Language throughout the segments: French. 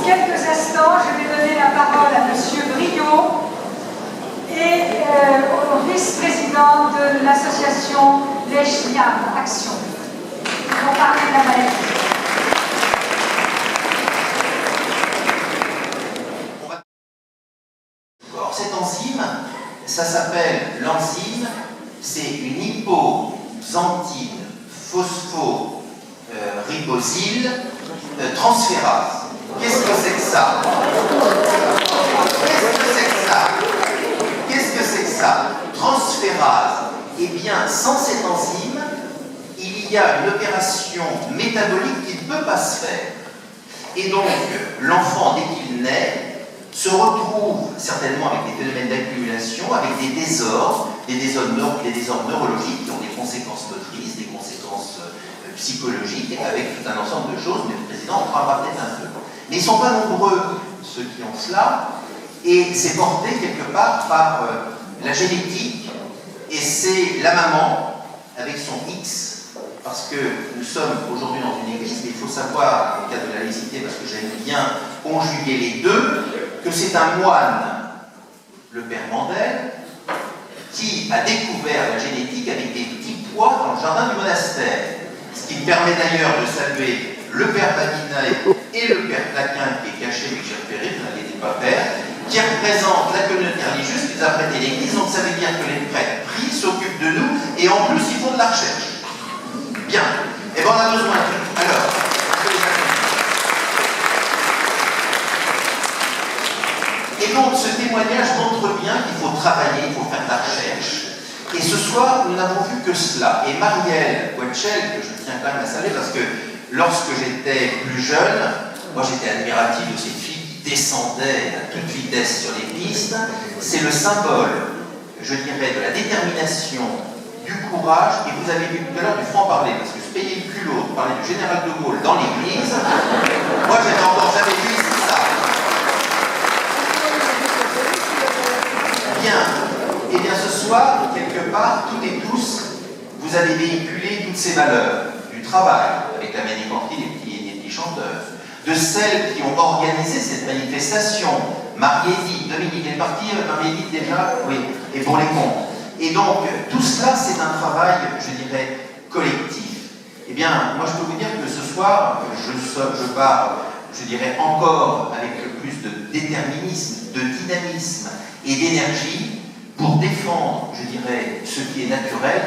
quelques instants, je vais donner la parole à M. Briot, au vice-président de l'association Lechniam Action. Ils vont parler de la maladie. Cette enzyme, ça s'appelle l'enzyme, c'est une hypoxanthine phosphoribosyle transférase. Qu'est-ce que c'est que ça? Qu'est-ce que c'est que ça? Transférase. Eh bien, sans cette enzyme, il y a une opération métabolique qui ne peut pas se faire. Et donc, l'enfant, dès qu'il naît, se retrouve certainement avec des phénomènes d'accumulation, avec des désordres neurologiques qui ont des conséquences motrices, des conséquences psychologiques, avec tout un ensemble de choses, mais le président en parlera peut-être un peu. Mais ils ne sont pas nombreux, ceux qui ont cela, et c'est porté quelque part par la génétique, et c'est la maman, avec son X, parce que nous sommes aujourd'hui dans une église, mais il faut savoir, au cas de la laïcité, parce que j'aime bien conjuguer les deux, que c'est un moine, le père Mandel, qui a découvert la génétique avec des petits pois dans le jardin du monastère. Ce qui me permet d'ailleurs de saluer le père Badinaï et le père Plaquin, qui est caché, mais que j'ai repéré, vous n'inquiétez pas, père, qui représentent la communauté religieuse qui nous a prêté l'église. Donc ça veut dire que les prêtres prient, s'occupent de nous, et en plus ils font de la recherche. Bien. Et bien on a besoin d'eux. Alors, et donc ce témoignage montre bien qu'il faut travailler, il faut faire de la recherche. Et ce soir, nous n'avons vu que cela. Et Marielle Wetchel, que je tiens quand même à saluer, parce que lorsque j'étais plus jeune, moi j'étais admiratif de cette fille qui descendait à toute vitesse sur les pistes. C'est le symbole, je dirais, de la détermination, du courage, et vous avez vu tout à l'heure du franc-parler, parce que se payer le culot de parler du général de Gaulle dans l'église, moi j'avais encore jamais vu ça. Bien, et bien ce soir, quelque part, toutes et tous, vous avez véhiculé toutes ces valeurs, du travail, avec la Manicorti, des petits chanteurs, de celles qui ont organisé cette manifestation, Marie-Édith, Dominique est partie, Marie-Édith déjà, oui, et pour les comptes. Et donc, tout cela, c'est un travail, je dirais, collectif. Eh bien, moi, je peux vous dire que ce soir, je pars, je dirais, encore avec plus de déterminisme, de dynamisme et d'énergie pour défendre, je dirais, ce qui est naturel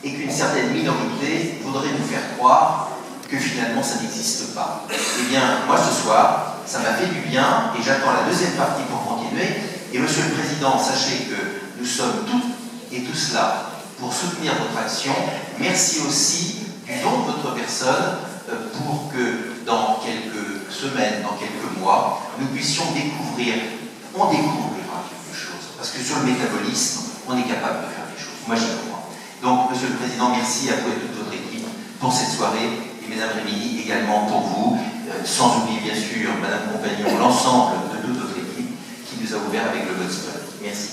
et qu'une certaine minorité voudrait nous faire croire que finalement, ça n'existe pas. Eh bien, moi, ce soir, ça m'a fait du bien et j'attends la deuxième partie pour continuer. Et Monsieur le Président, sachez que nous sommes toutes et tous là pour soutenir votre action. Merci aussi du don de votre personne pour que dans quelques semaines, dans quelques mois, nous puissions découvrir, on découvrira quelque chose. Parce que sur le métabolisme, on est capable de faire des choses. Moi, j'y crois. Donc, Monsieur le Président, merci à vous et toute votre équipe pour cette soirée. Et Mesdames Rémini, également pour vous, sans oublier bien sûr Madame Compagnon, l'ensemble de toute votre équipe qui nous a ouvert avec le Godspell. Merci.